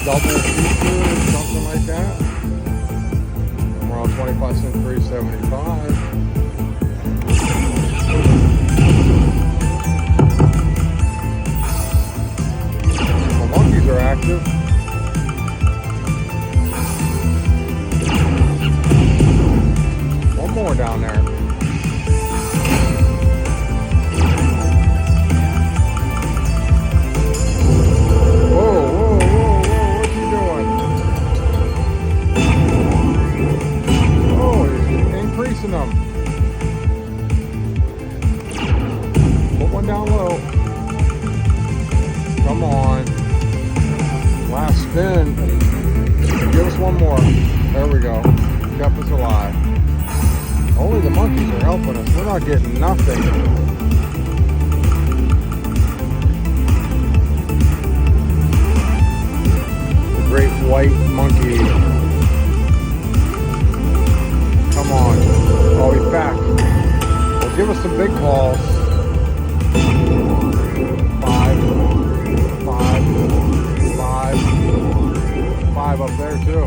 double feature, something like that. We're on 25 cent, 375. The monkeys are active. One more down there. Them. Put one down low. Come on. Last spin. Give us one more. There we go. Kept us alive. Only the monkeys are helping us. We're not getting nothing. The great white monkey. Come on. Oh, he's back. Well, give us some big calls. 5 up there too.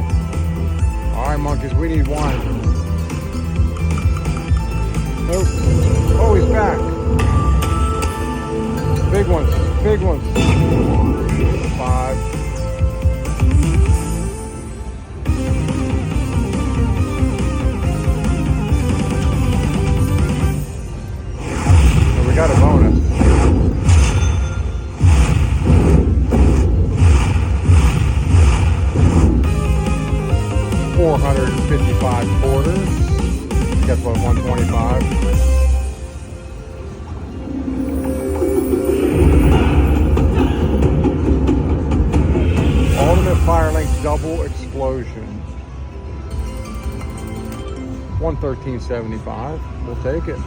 All right, monkeys, we need one. Nope. Oh, he's back. Big ones, big ones. 5. Got a bonus. $455 quarters. Guess what? 125. Ultimate Firelink double explosion. 113.75. We'll take it.